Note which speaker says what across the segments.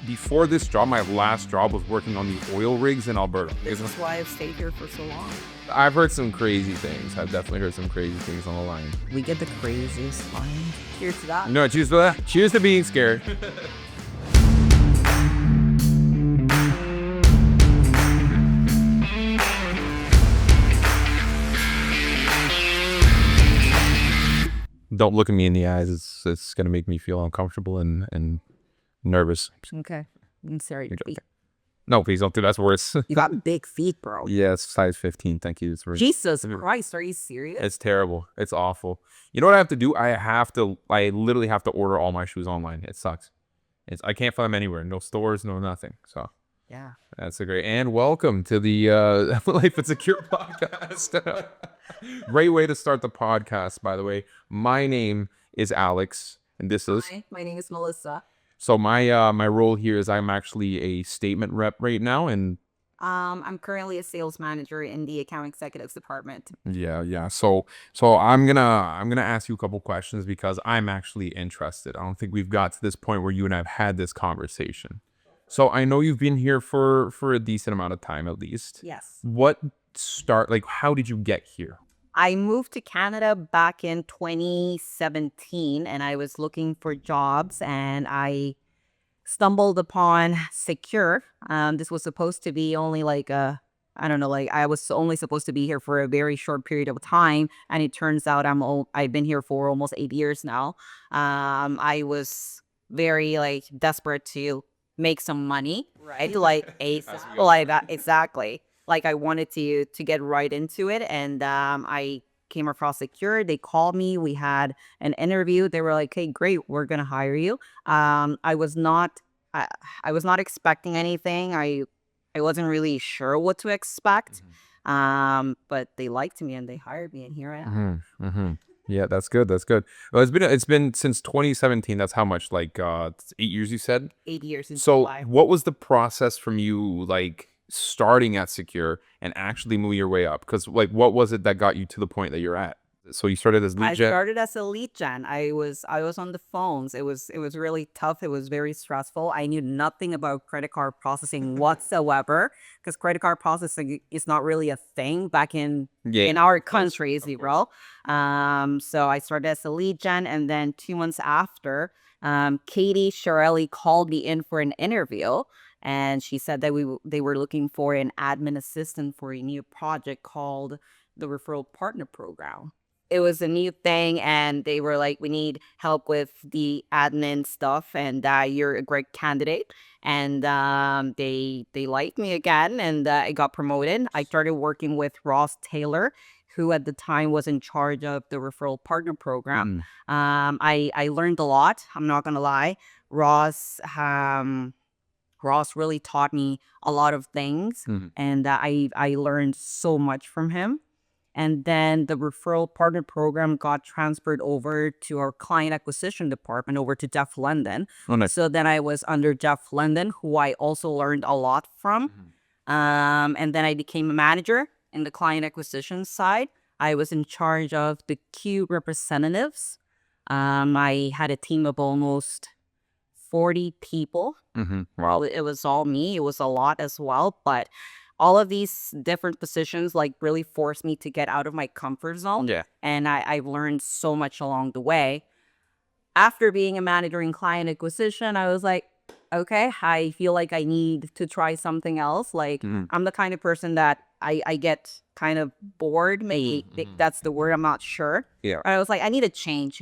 Speaker 1: before this job, my last job was working on the oil rigs in Alberta.
Speaker 2: This is why I've stayed here for so long.
Speaker 1: I've heard some crazy things. I've definitely heard some crazy things on the line.
Speaker 2: We get the craziest line. Cheers to that.
Speaker 1: No, cheers to that. Cheers to being scared. Don't look at me in the eyes. It's gonna make me feel uncomfortable and nervous.
Speaker 2: Okay. I'm sorry. Your feet.
Speaker 1: No, please don't do that. That's worse.
Speaker 2: You got big feet, bro.
Speaker 1: Yes, size 15. Thank you. It's
Speaker 2: Jesus Christ, are you serious?
Speaker 1: It's terrible. It's awful. You know what I have to do? I literally have to order all my shoes online. It sucks. I can't find them anywhere. No stores, no nothing. So
Speaker 2: Yeah.
Speaker 1: that's a great. And welcome to the Life and Secure podcast. Great way to start the podcast, by the way. My name is Alex, and this is.
Speaker 2: Hi, my name is Melissa.
Speaker 1: So my role here is I'm actually a statement rep right now, and
Speaker 2: I'm currently a sales manager in the account executives department.
Speaker 1: yeah. So I'm gonna ask you a couple questions because I'm actually interested. I don't think we've got to this point where you and I've had this conversation. So I know you've been here for a decent amount of time, at least.
Speaker 2: Yes.
Speaker 1: How did you get here?
Speaker 2: I moved to Canada back in 2017 and I was looking for jobs and I stumbled upon Sekure. This was supposed to be only I was only supposed to be here for a very short period of time. And it turns out I've been here for almost 8 years now. I was very desperate to make some money, right? Exactly. Like I wanted to get right into it, and I came across Sekure. They called me. We had an interview. They were like, "Hey, great, we're gonna hire you." I was not expecting anything. I wasn't really sure what to expect. But they liked me and they hired me, and here I am.
Speaker 1: Yeah, that's good. That's good. Well, it's been since 2017. That's how much? It's 8 years, you said?
Speaker 2: 8 years in
Speaker 1: So
Speaker 2: July.
Speaker 1: what was the process from you starting at Sekure and actually moving your way up? Because what was it that got you to the point that you're at? So you started as
Speaker 2: I
Speaker 1: lead gen.
Speaker 2: started as a lead gen. I was on the phones. It was really tough. It was very stressful. I knew nothing about credit card processing whatsoever because credit card processing is not really a thing back in our country, bro. So I started as a lead gen, and then 2 months after, Katie Shirelli called me in for an interview. And she said that they were looking for an admin assistant for a new project called the Referral Partner Program. It was a new thing, and they were like, "We need help with the admin stuff, and you're a great candidate." And they liked me again, and I got promoted. I started working with Ross Taylor, who at the time was in charge of the Referral Partner Program. I learned a lot. I'm not gonna lie. Ross really taught me a lot of things, and I learned so much from him. And then the Referral Partner Program got transferred over to our client acquisition department, over to Jeff London.
Speaker 1: Oh, nice.
Speaker 2: So then I was under Jeff London, who I also learned a lot from. And then I became a manager in the client acquisition side. I was in charge of the queue representatives. I had a team of almost 40 people.
Speaker 1: Wow.
Speaker 2: It was all me. It was a lot as well, but all of these different positions really forced me to get out of my comfort zone.
Speaker 1: Yeah.
Speaker 2: And I've learned so much along the way. After being a manager in client acquisition, I was like, okay, I feel like I need to try something else. I'm the kind of person that I get kind of bored. Maybe that's the word. I'm not sure.
Speaker 1: Yeah.
Speaker 2: I was like, I need a change,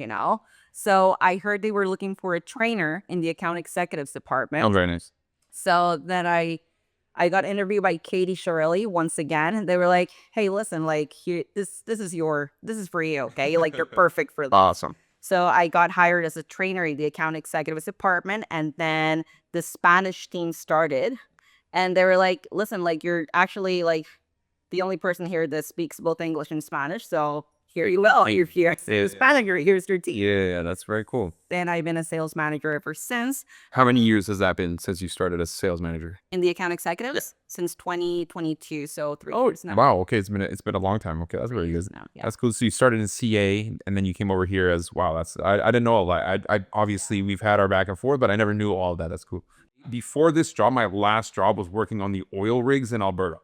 Speaker 2: So I heard they were looking for a trainer in the account executives department.
Speaker 1: Oh, very nice.
Speaker 2: So then I got interviewed by Katie Shirelli once again, and they were like, "Hey, listen, here, this is for you, okay? You're perfect for this."
Speaker 1: Awesome.
Speaker 2: So I got hired as a trainer in the account executives department, and then the Spanish team started, and they were like, "Listen, you're actually the only person here that speaks both English and Spanish, so here you go. You're here. Spanish. Here's your team."
Speaker 1: Yeah, that's very cool.
Speaker 2: And I've been a sales manager ever since.
Speaker 1: How many years has that been since you started as a sales manager?
Speaker 2: In the account executives since 2022, so 3 years now.
Speaker 1: Wow. Okay, it's been a long time. Okay, that's very good.
Speaker 2: Now, yeah.
Speaker 1: That's cool. So you started in CA, and then you came over here as I didn't know all that. I obviously we've had our back and forth, but I never knew all of that. That's cool. Before this job, my last job was working on the oil rigs in Alberta.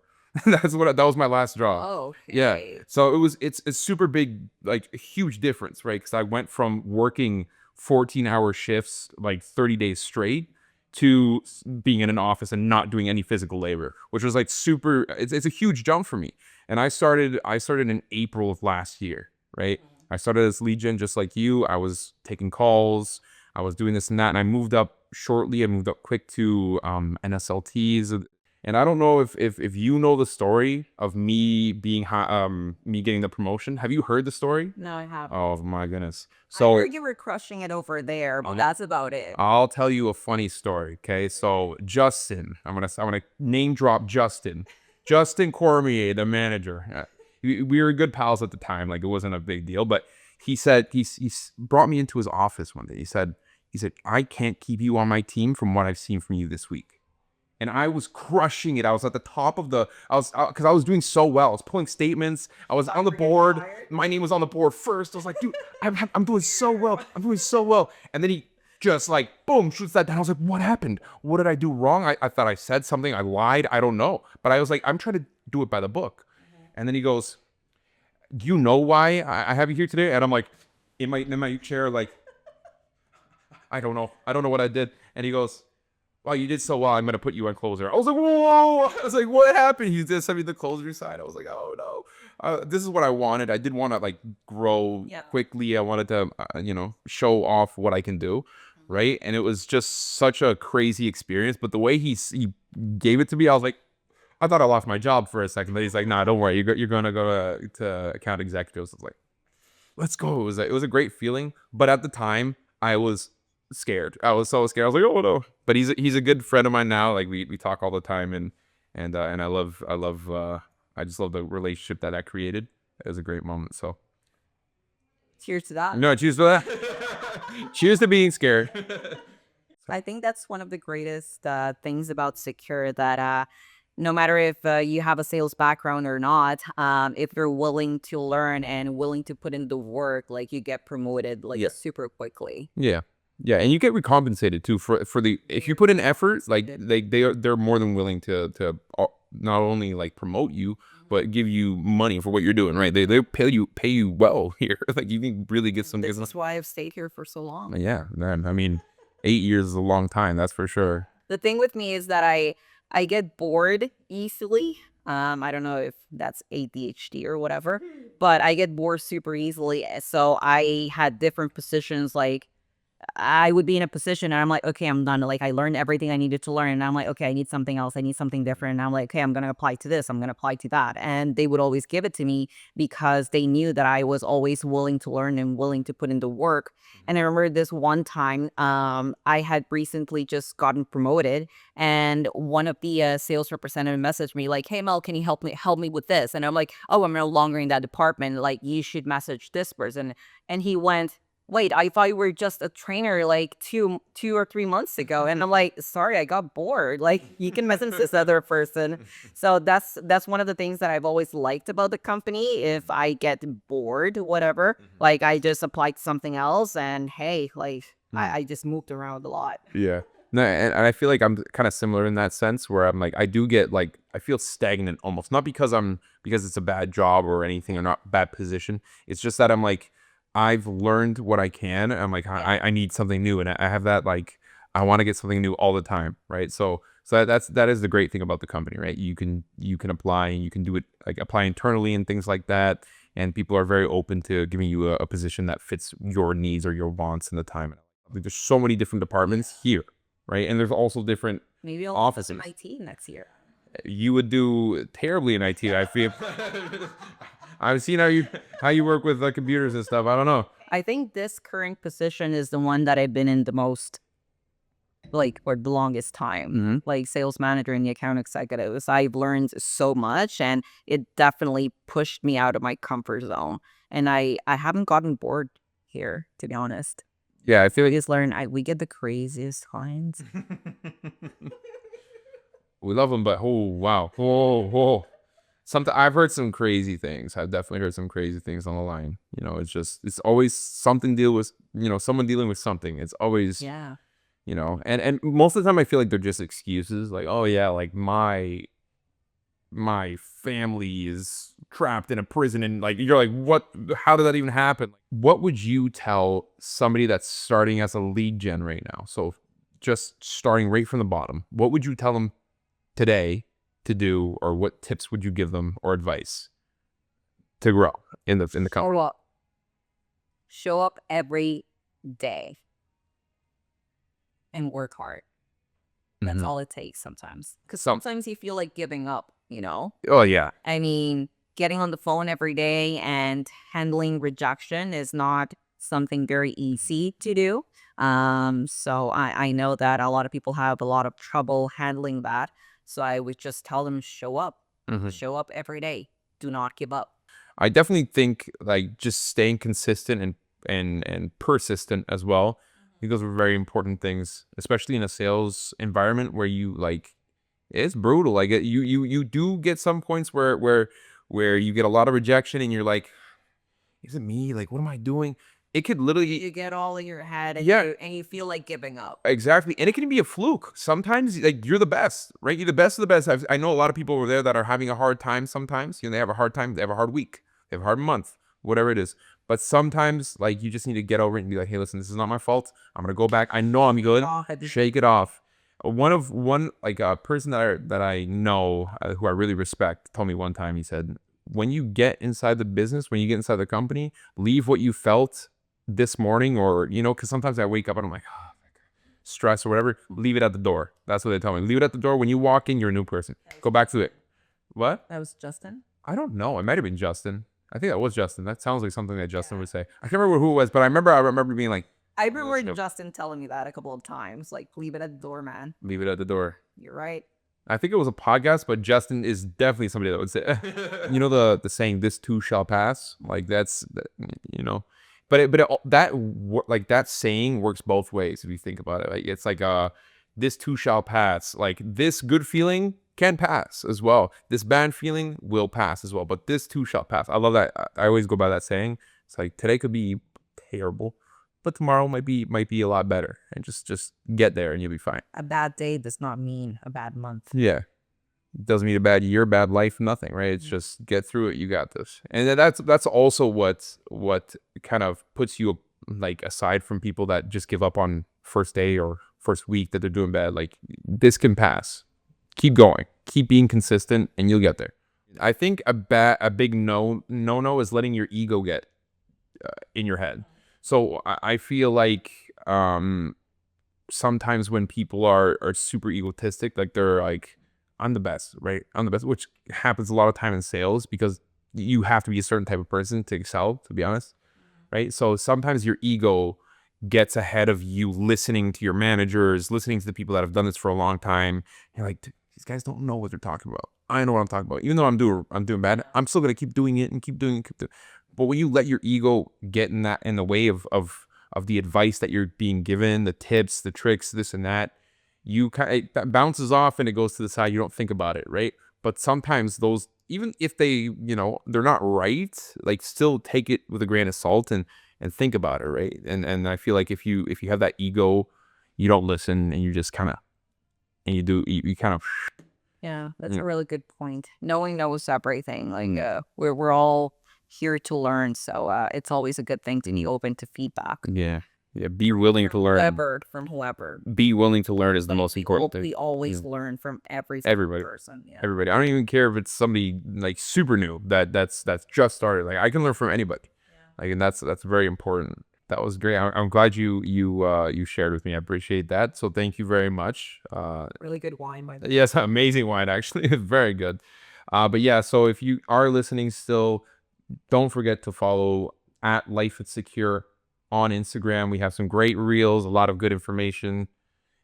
Speaker 1: That was my last job.
Speaker 2: Oh,
Speaker 1: Yeah.
Speaker 2: okay.
Speaker 1: So it's a super big, like a huge difference, right? Because I went from working 14-hour shifts, like 30 days straight, to being in an office and not doing any physical labor, which was like super. It's a huge jump for me. And I started in April of last year, right? I started as lead gen just like you. I was taking calls. I was doing this and that, and I moved up shortly. I moved up quick to NSLTs, and I don't know if you know the story of me me getting the promotion. Have you heard the story?
Speaker 2: No, I haven't.
Speaker 1: Oh my goodness!
Speaker 2: I
Speaker 1: So
Speaker 2: heard you were crushing it over there, but that's about it.
Speaker 1: I'll tell you a funny story. Okay, so Justin, I'm gonna name drop Justin, Justin Cormier, the manager. We were good pals at the time. Like it wasn't a big deal, but he said he's brought me into his office one day. He said I can't keep you on my team from what I've seen from you this week. And I was crushing it. I was at the top of because I was doing so well. I was pulling statements. I was on the board. My name was on the board first. I was like, dude, I'm doing so well. I'm doing so well. And then he just like, boom, shoots that down. I was like, what happened? What did I do wrong? I thought I said something. I lied. I don't know. But I was like, I'm trying to do it by the book. And then he goes, do you know why I have you here today? And I'm like, in my chair, like, I don't know. I don't know what I did. And he goes, wow, you did so well. I'm gonna put you on closer. I was like, whoa! I was like, what happened? He just sent me the closer side. I was like, oh no, this is what I wanted. I did want to like grow quickly. I wanted to, show off what I can do, right? And it was just such a crazy experience. But the way he gave it to me, I was like, I thought I lost my job for a second. But he's like, nah, don't worry. You're gonna go to account executives. I was like, let's go. It was a great feeling. But at the time, I was scared. I was so scared. I was like, oh no. But he's a good friend of mine now. Like we talk all the time, and I just love the relationship that created. It was a great moment. So
Speaker 2: Cheers to that.
Speaker 1: no, cheers to that. Cheers to being scared.
Speaker 2: I think that's one of the greatest things about Sekure, that no matter if you have a sales background or not, if you're willing to learn and willing to put in the work, like you get promoted like super quickly.
Speaker 1: Yeah. Yeah, and you get recompensated too for the if you put in effort, like they're more than willing to not only like promote you but give you money for what you're doing, right? They pay you well here. Like you can really get some.
Speaker 2: This is why I've stayed here for so long.
Speaker 1: Yeah, man. I mean, 8 years is a long time, that's for sure.
Speaker 2: The thing with me is that I get bored easily. I don't know if that's ADHD or whatever, but I get bored super easily. So I had different positions, like I would be in a position and I'm like, okay, I'm done. Like I learned everything I needed to learn. And I'm like, okay, I need something else. I need something different. And I'm like, okay, I'm going to apply to this. I'm going to apply to that. And they would always give it to me because they knew that I was always willing to learn and willing to put in the work. And I remember this one time, I had recently just gotten promoted, and one of the sales representative messaged me like, hey, Mel, can you help me with this? And I'm like, oh, I'm no longer in that department. Like you should message this person. And he went, wait, I thought you were just a trainer like two or 3 months ago. And I'm like, sorry, I got bored. Like you can message this other person. So that's one of the things that I've always liked about the company. If I get bored, whatever, like I just applied to something else, and hey, like I just moved around a lot.
Speaker 1: Yeah. No, and I feel like I'm kind of similar in that sense where I'm like, I do get like, I feel stagnant almost. Not because it's a bad job or anything or not bad position. It's just that I'm like, I've learned what I can. I'm like, I need something new. And I have that, like, I want to get something new all the time. Right. So that is the great thing about the company, right? You can apply and you can do it, like apply internally and things like that. And people are very open to giving you a position that fits your needs or your wants in the time. Like, there's so many different departments here. Right. And there's also different
Speaker 2: Maybe I'll
Speaker 1: offices.
Speaker 2: in IT next year.
Speaker 1: You would do terribly in IT, I feel. I've seen how you work with computers and stuff. I don't know.
Speaker 2: I think this current position is the one that I've been in the most, like, for the longest time. Like sales manager and the account executives. I've learned so much, and it definitely pushed me out of my comfort zone. And I haven't gotten bored here, to be honest.
Speaker 1: Yeah, I feel like
Speaker 2: We get the craziest clients.
Speaker 1: we love them, but oh wow, oh. I've heard some crazy things. I've definitely heard some crazy things on the line. It's always something someone dealing with something. It's always
Speaker 2: Yeah.
Speaker 1: you know. And most of the time I feel like they're just excuses, like, oh yeah, like my family is trapped in a prison, and like you're like, what, how did that even happen? What would you tell somebody that's starting as a lead gen right now, so just starting right from the bottom? What would you tell them today to do, or what tips would you give them or advice to grow in the company?
Speaker 2: Show up every day and work hard. That's all it takes sometimes. Because sometimes you feel like giving up, you know?
Speaker 1: Oh yeah.
Speaker 2: I mean, getting on the phone every day and handling rejection is not something very easy to do. So I know that a lot of people have a lot of trouble handling that. So I would just tell them, show up. Show up every day. Do not give up.
Speaker 1: I definitely think like just staying consistent and persistent as well. I think those are very important things, especially in a sales environment where you like, it's brutal. Like you do get some points where you get a lot of rejection and you're like, is it me? Like, what am I doing? It could literally,
Speaker 2: You get all in your head and,
Speaker 1: Yeah.
Speaker 2: and you feel like giving up.
Speaker 1: Exactly. And it can be a fluke. Sometimes like you're the best, right? You're the best of the best. I know a lot of people over there that are having a hard time sometimes. You know, they have a hard time, they have a hard week, they have a hard month, whatever it is. But sometimes like you just need to get over it and be like, hey, listen, this is not my fault. I'm gonna go back. I know I'm good. Shake it off. One like a person that I know who I really respect told me one time, he said, when you get inside the business, when you get inside the company, leave what you felt this morning, or you know, because sometimes I wake up and I'm like, oh, stress or whatever, leave it at the door. That's what they tell me. Leave it at the door. When you walk in, you're a new person. Go back to it. What?
Speaker 2: That was Justin?
Speaker 1: I don't know. It might have been Justin. I think that was Justin. That sounds like something that Justin would say. I can't remember who it was, but I remember being like,
Speaker 2: I remember Justin telling me that a couple of times. Like, leave it at the door, man.
Speaker 1: leave it at the door.
Speaker 2: You're right.
Speaker 1: I think it was a podcast, but Justin is definitely somebody that would say, you know, the saying, "This too shall pass." Like you know, like that saying works both ways if you think about it. Like it's like this too shall pass. Like this good feeling can pass as well. This bad feeling will pass as well. But this too shall pass. I love that. I always go by that saying. It's like today could be terrible, but tomorrow might be a lot better. And just get there and you'll be fine.
Speaker 2: A bad day does not mean a bad month.
Speaker 1: Yeah. Doesn't mean a bad year, bad life, nothing, right? It's just get through it. You got this. And then that's also what kind of puts you like aside from people that just give up on first day or first week that they're doing bad. Like this can pass. Keep going. Keep being consistent and you'll get there. I think a big no is letting your ego get in your head. So I feel like sometimes when people are super egotistic, like they're like, I'm the best, right? I'm the best, which happens a lot of time in sales because you have to be a certain type of person to excel, to be honest, right? So sometimes your ego gets ahead of you listening to your managers, listening to the people that have done this for a long time. You're like, these guys don't know what they're talking about. I know what I'm talking about. Even though I'm doing bad, I'm still gonna keep doing it and keep doing it. But when you let your ego get in the way of the advice that you're being given, the tips, the tricks, this and that, that bounces off and it goes to the side. You don't think about it, right? But sometimes those, even if they, you know, they're not right, like still take it with a grain of salt and think about it, right? And I feel like if you have that ego, you don't listen and you just kind of, and you kind of.
Speaker 2: Yeah, that's a really good point. Knowing knows everything. Like we're all here to learn, so it's always a good thing to be open to feedback.
Speaker 1: Yeah. Be willing to learn.
Speaker 2: From whoever.
Speaker 1: Be willing to learn is the most important thing.
Speaker 2: We always learn from every
Speaker 1: Everybody.
Speaker 2: person. Yeah.
Speaker 1: Everybody. I don't even care if it's somebody like super new that's just started. Like I can learn from anybody. Yeah. Like, and that's very important. That was great. I'm glad you shared with me. I appreciate that. So thank you very much.
Speaker 2: Really good wine, by the way.
Speaker 1: Yes, amazing wine actually. Very good. But yeah, so if you are listening still, don't forget to follow at Life at Sekure on Instagram. We have some great reels, a lot of good information.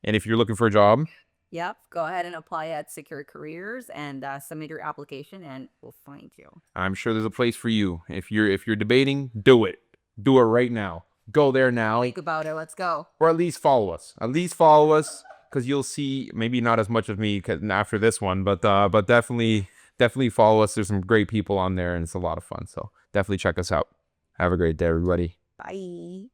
Speaker 1: And if you're looking for a job,
Speaker 2: yep, go ahead and apply at Sekure Careers and submit your application, and we'll find you.
Speaker 1: I'm sure there's a place for you. If you're debating, do it. Do it right now. Go there now.
Speaker 2: Think about it. Let's go.
Speaker 1: Or at least follow us. At least follow us, because you'll see maybe not as much of me after this one, but definitely follow us. There's some great people on there, and it's a lot of fun. So definitely check us out. Have a great day, everybody.
Speaker 2: Bye.